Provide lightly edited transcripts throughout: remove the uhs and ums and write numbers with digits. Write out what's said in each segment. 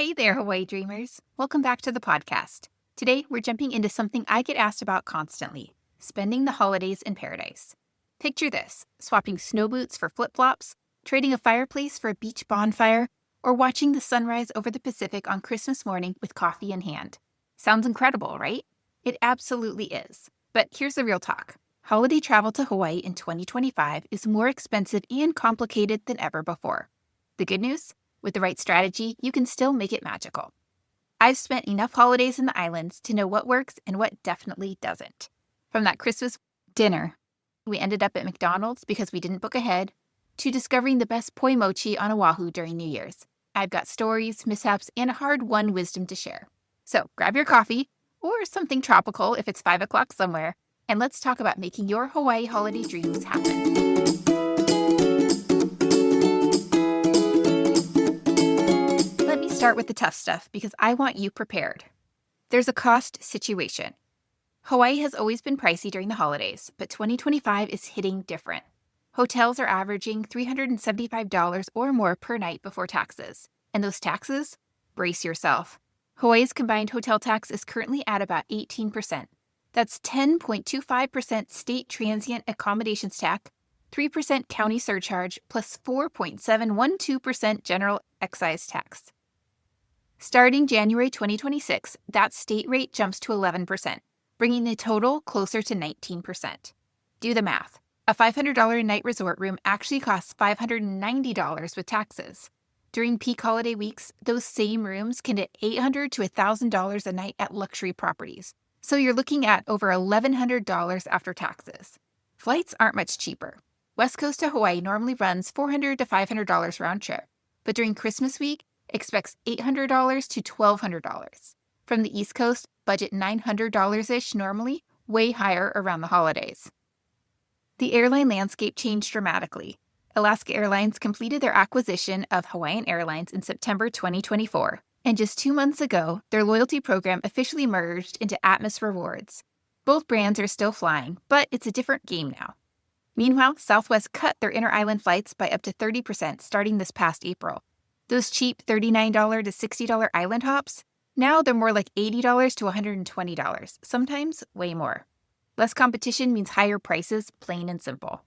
Hey there, Hawaii dreamers. Welcome back to the podcast. Today, we're jumping into something I get asked about constantly, spending the holidays in paradise. Picture this, swapping snow boots for flip-flops, trading a fireplace for a beach bonfire, or watching the sunrise over the Pacific on Christmas morning with coffee in hand. Sounds incredible, right? It absolutely is. But here's the real talk. Holiday travel to Hawaii in 2025 is more expensive and complicated than ever before. The good news? With the right strategy, you can still make it magical. I've spent enough holidays in the islands to know what works and what definitely doesn't. From that Christmas dinner we ended up at McDonald's because we didn't book ahead, to discovering the best poi mochi on Oahu during New Year's. I've got stories, mishaps, and a hard-won wisdom to share. So grab your coffee, or something tropical if it's 5 o'clock somewhere, and let's talk about making your Hawaii holiday dreams happen. Let me start with the tough stuff because I want you prepared. There's a cost situation. Hawaii has always been pricey during the holidays, but 2025 is hitting different. Hotels are averaging $375 or more per night before taxes. And those taxes? Brace yourself. Hawaii's combined hotel tax is currently at about 18%. That's 10.25% state transient accommodations tax, 3% county surcharge, plus 4.712% general excise tax. Starting January 2026, that state rate jumps to 11%, bringing the total closer to 19%. Do the math. A $500 a night resort room actually costs $590 with taxes. During peak holiday weeks, those same rooms can hit $800 to $1,000 a night at luxury properties. So you're looking at over $1,100 after taxes. Flights aren't much cheaper. West Coast to Hawaii normally runs $400 to $500 round trip, but during Christmas week, expects $800 to $1,200. From the East Coast, budget $900-ish normally, way higher around the holidays. The airline landscape changed dramatically. Alaska Airlines completed their acquisition of Hawaiian Airlines in September 2024, and just 2 months ago, their loyalty program officially merged into Atmos Rewards. Both brands are still flying, but it's a different game now. Meanwhile, Southwest cut their inter-island flights by up to 30% starting this past April. Those cheap $39 to $60 island hops, now they're more like $80 to $120, sometimes way more. Less competition means higher prices, plain and simple.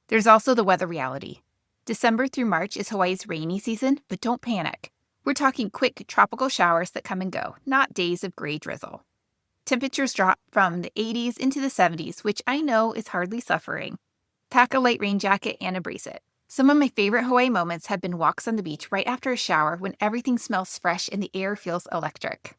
There's also the weather reality. December through March is Hawaii's rainy season, but don't panic. We're talking quick tropical showers that come and go, not days of gray drizzle. Temperatures drop from the 80s into the 70s, which I know is hardly suffering. Pack a light rain jacket and embrace it. Some of my favorite Hawaii moments have been walks on the beach right after a shower when everything smells fresh and the air feels electric.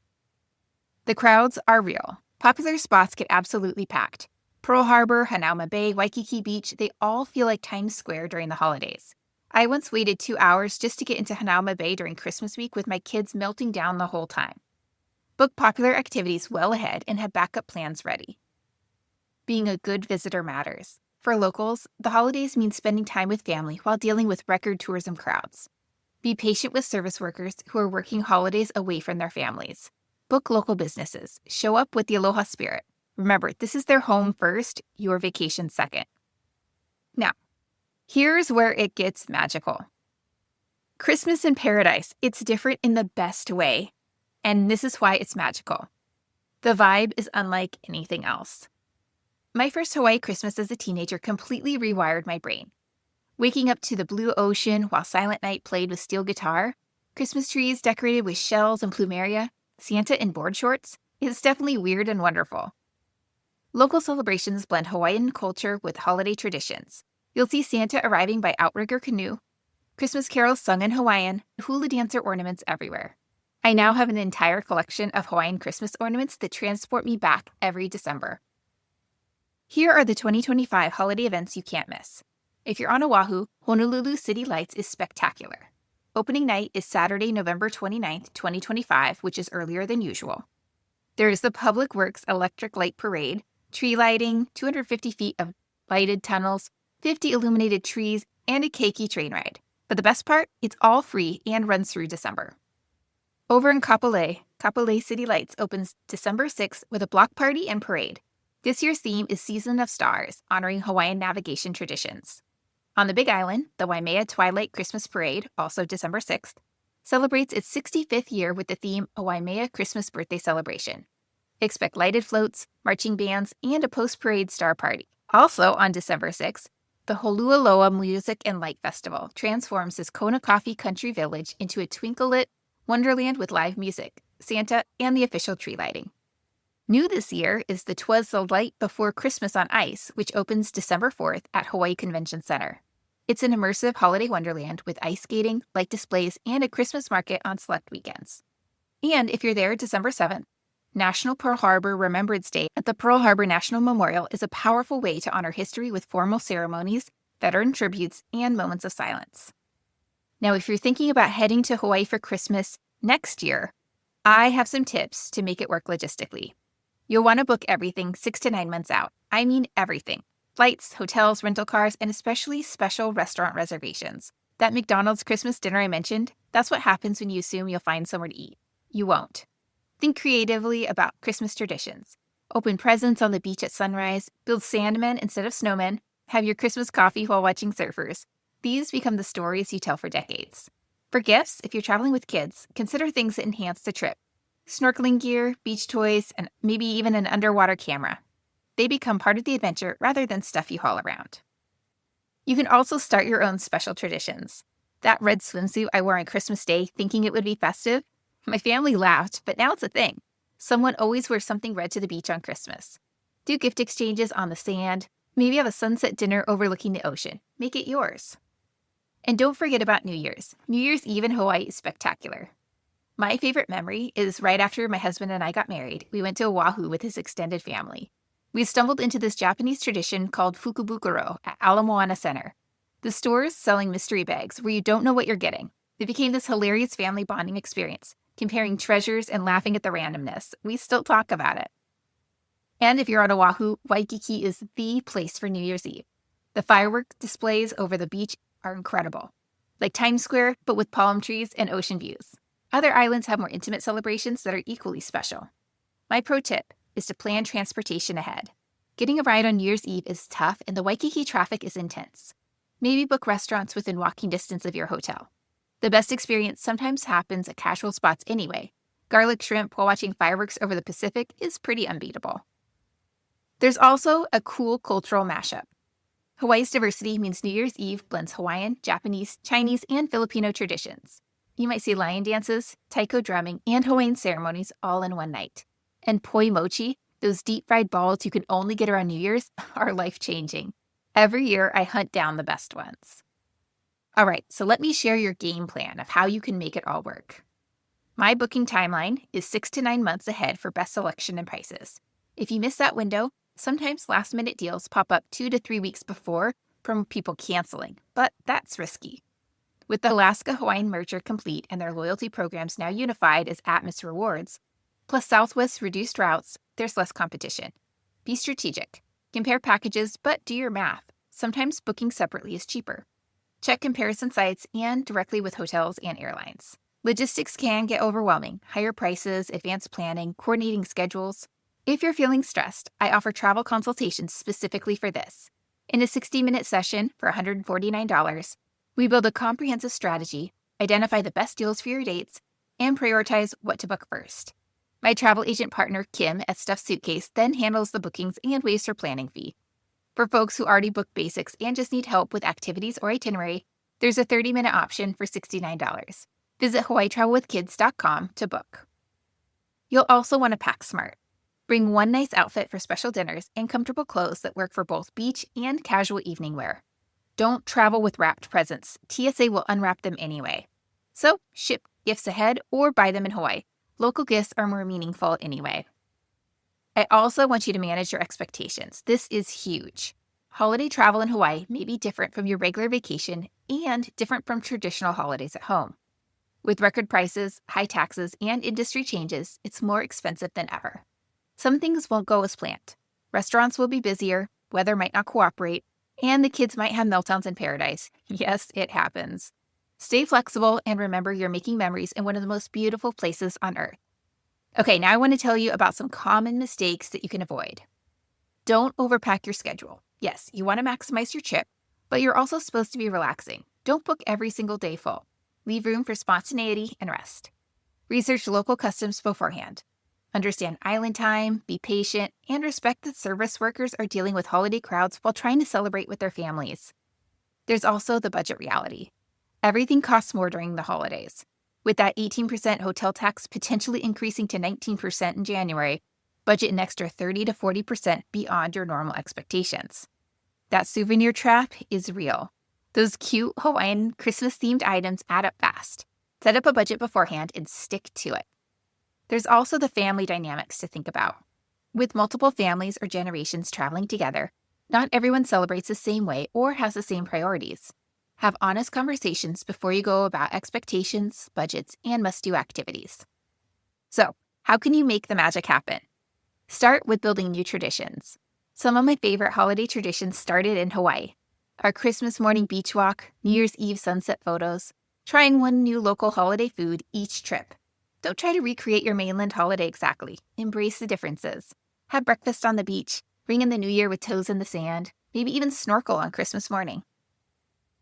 The crowds are real. Popular spots get absolutely packed. Pearl Harbor, Hanauma Bay, Waikiki Beach, they all feel like Times Square during the holidays. I once waited 2 hours just to get into Hanauma Bay during Christmas week with my kids melting down the whole time. Book popular activities well ahead and have backup plans ready. Being a good visitor matters. For locals, the holidays mean spending time with family while dealing with record tourism crowds. Be patient with service workers who are working holidays away from their families. Book local businesses. Show up with the Aloha spirit. Remember, this is their home first, your vacation second. Now, here's where it gets magical. Christmas in paradise, it's different in the best way. And this is why it's magical. The vibe is unlike anything else. My first Hawaii Christmas as a teenager completely rewired my brain. Waking up to the blue ocean while Silent Night played with steel guitar, Christmas trees decorated with shells and plumeria, Santa in board shorts, it's definitely weird and wonderful. Local celebrations blend Hawaiian culture with holiday traditions. You'll see Santa arriving by outrigger canoe, Christmas carols sung in Hawaiian, hula dancer ornaments everywhere. I now have an entire collection of Hawaiian Christmas ornaments that transport me back every December. Here are the 2025 holiday events you can't miss. If you're on Oahu, Honolulu City Lights is spectacular. Opening night is Saturday, November 29th, 2025, which is earlier than usual. There is the Public Works Electric Light Parade, tree lighting, 250 feet of lighted tunnels, 50 illuminated trees, and a keiki train ride. But the best part, it's all free and runs through December. Over in Kapolei, Kapolei City Lights opens December 6th with a block party and parade. This year's theme is Season of Stars, honoring Hawaiian navigation traditions. On the Big Island, the Waimea Twilight Christmas Parade, also December 6th, celebrates its 65th year with the theme Waimea Christmas Birthday Celebration. Expect lighted floats, marching bands, and a post-parade star party. Also on December 6th, the Holualoa Music and Light Festival transforms this Kona Coffee country village into a twinkle-lit wonderland with live music, Santa, and the official tree lighting. New this year is the 'Twas the Light Before Christmas on Ice, which opens December 4th at Hawaii Convention Center. It's an immersive holiday wonderland with ice skating, light displays, and a Christmas market on select weekends. And if you're there December 7th, National Pearl Harbor Remembrance Day at the Pearl Harbor National Memorial is a powerful way to honor history with formal ceremonies, veteran tributes, and moments of silence. Now, if you're thinking about heading to Hawaii for Christmas next year, I have some tips to make it work logistically. You'll want to book everything 6 to 9 months out. I mean everything. Flights, hotels, rental cars, and especially special restaurant reservations. That McDonald's Christmas dinner I mentioned, that's what happens when you assume you'll find somewhere to eat. You won't. Think creatively about Christmas traditions. Open presents on the beach at sunrise, build sandmen instead of snowmen, have your Christmas coffee while watching surfers. These become the stories you tell for decades. For gifts, if you're traveling with kids, consider things that enhance the trip. Snorkeling gear, beach toys, and maybe even an underwater camera. They become part of the adventure rather than stuff you haul around. You can also start your own special traditions. That red swimsuit I wore on Christmas Day thinking it would be festive, my family laughed, but now it's a thing. Someone always wears something red to the beach on Christmas. Do gift exchanges on the sand. Maybe have a sunset dinner overlooking the ocean. Make it yours. And don't forget about New Year's. New Year's Eve in Hawaii is spectacular. My favorite memory is right after my husband and I got married, we went to Oahu with his extended family. We stumbled into this Japanese tradition called Fukubukuro at Ala Moana Center. The store's selling mystery bags where you don't know what you're getting. It became this hilarious family bonding experience, comparing treasures and laughing at the randomness. We still talk about it. And if you're on Oahu, Waikiki is the place for New Year's Eve. The fireworks displays over the beach are incredible. Like Times Square, but with palm trees and ocean views. Other islands have more intimate celebrations that are equally special. My pro tip is to plan transportation ahead. Getting a ride on New Year's Eve is tough and the Waikiki traffic is intense. Maybe book restaurants within walking distance of your hotel. The best experience sometimes happens at casual spots anyway. Garlic shrimp while watching fireworks over the Pacific is pretty unbeatable. There's also a cool cultural mashup. Hawaii's diversity means New Year's Eve blends Hawaiian, Japanese, Chinese, and Filipino traditions. You might see lion dances, taiko drumming, and Hawaiian ceremonies all in one night. And poi mochi, those deep-fried balls you can only get around New Year's, are life-changing. Every year, I hunt down the best ones. All right, so let me share your game plan of how you can make it all work. My booking timeline is 6 to 9 months ahead for best selection and prices. If you miss that window, sometimes last-minute deals pop up 2 to 3 weeks before from people canceling, but that's risky. With the Alaska-Hawaiian merger complete and their loyalty programs now unified as Atmos Rewards, plus Southwest's reduced routes, there's less competition. Be strategic. Compare packages, but do your math. Sometimes booking separately is cheaper. Check comparison sites and directly with hotels and airlines. Logistics can get overwhelming. Higher prices, advanced planning, coordinating schedules. If you're feeling stressed, I offer travel consultations specifically for this. In a 60-minute session for $149, we build a comprehensive strategy, identify the best deals for your dates, and prioritize what to book first. My travel agent partner, Kim at Stuffed Suitcase, then handles the bookings and waives her planning fee. For folks who already booked basics and just need help with activities or itinerary, there's a 30-minute option for $69. Visit hawaiitravelwithkids.com to book. You'll also want to pack smart. Bring one nice outfit for special dinners and comfortable clothes that work for both beach and casual evening wear. Don't travel with wrapped presents. TSA will unwrap them anyway. So ship gifts ahead or buy them in Hawaii. Local gifts are more meaningful anyway. I also want you to manage your expectations. This is huge. Holiday travel in Hawaii may be different from your regular vacation and different from traditional holidays at home. With record prices, high taxes, and industry changes, it's more expensive than ever. Some things won't go as planned. Restaurants will be busier, weather might not cooperate, and the kids might have meltdowns in paradise. Yes, it happens. Stay flexible and remember you're making memories in one of the most beautiful places on Earth. Okay, now I want to tell you about some common mistakes that you can avoid. Don't overpack your schedule. Yes, you want to maximize your trip, but you're also supposed to be relaxing. Don't book every single day full. Leave room for spontaneity and rest. Research local customs beforehand. Understand island time, be patient, and respect that service workers are dealing with holiday crowds while trying to celebrate with their families. There's also the budget reality. Everything costs more during the holidays. With that 18% hotel tax potentially increasing to 19% in January, budget an extra 30 to 40% beyond your normal expectations. That souvenir trap is real. Those cute Hawaiian Christmas-themed items add up fast. Set up a budget beforehand and stick to it. There's also the family dynamics to think about. With multiple families or generations traveling together, not everyone celebrates the same way or has the same priorities. Have honest conversations before you go about expectations, budgets, and must-do activities. So, how can you make the magic happen? Start with building new traditions. Some of my favorite holiday traditions started in Hawaii. Our Christmas morning beach walk, New Year's Eve sunset photos, trying one new local holiday food each trip. Don't try to recreate your mainland holiday exactly. Embrace the differences. Have breakfast on the beach, ring in the new year with toes in the sand, maybe even snorkel on Christmas morning.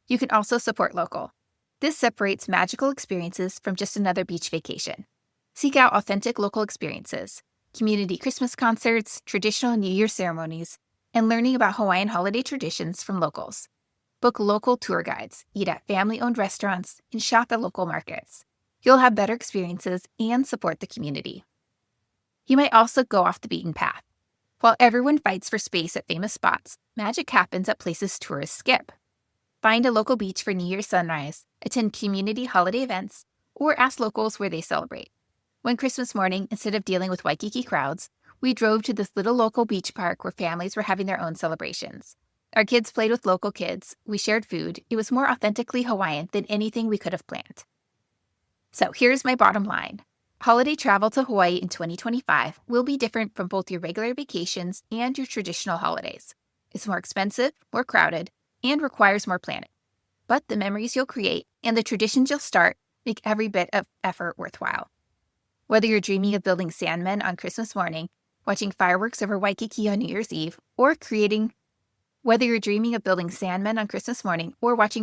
You can also support local. This separates magical experiences from just another beach vacation. Seek out authentic local experiences, community Christmas concerts, traditional New Year ceremonies, and learning about Hawaiian holiday traditions from locals. Book local tour guides, eat at family-owned restaurants, and shop at local markets. You'll have better experiences and support the community. You might also go off the beaten path. While everyone fights for space at famous spots, magic happens at places tourists skip. Find a local beach for New Year's sunrise, attend community holiday events, or ask locals where they celebrate. One Christmas morning, instead of dealing with Waikiki crowds, we drove to this little local beach park where families were having their own celebrations. Our kids played with local kids, we shared food. It was more authentically Hawaiian than anything we could have planned. So here's my bottom line. Holiday travel to Hawaii in 2025 will be different from both your regular vacations and your traditional holidays. It's more expensive, more crowded, and requires more planning. But the memories you'll create and the traditions you'll start make every bit of effort worthwhile. Whether you're dreaming of building sandmen on Christmas morning, watching fireworks over Waikiki on New Year's Eve, or watching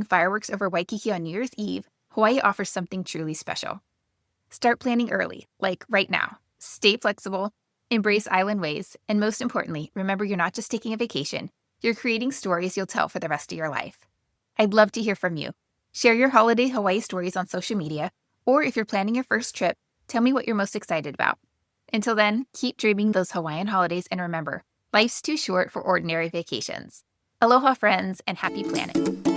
fireworks over Waikiki on New Year's Eve, Hawaii offers something truly special. Start planning early, like right now. Stay flexible, embrace island ways, and most importantly, remember you're not just taking a vacation, you're creating stories you'll tell for the rest of your life. I'd love to hear from you. Share your holiday Hawaii stories on social media, or if you're planning your first trip, tell me what you're most excited about. Until then, keep dreaming those Hawaiian holidays and remember, life's too short for ordinary vacations. Aloha, friends, and happy planning.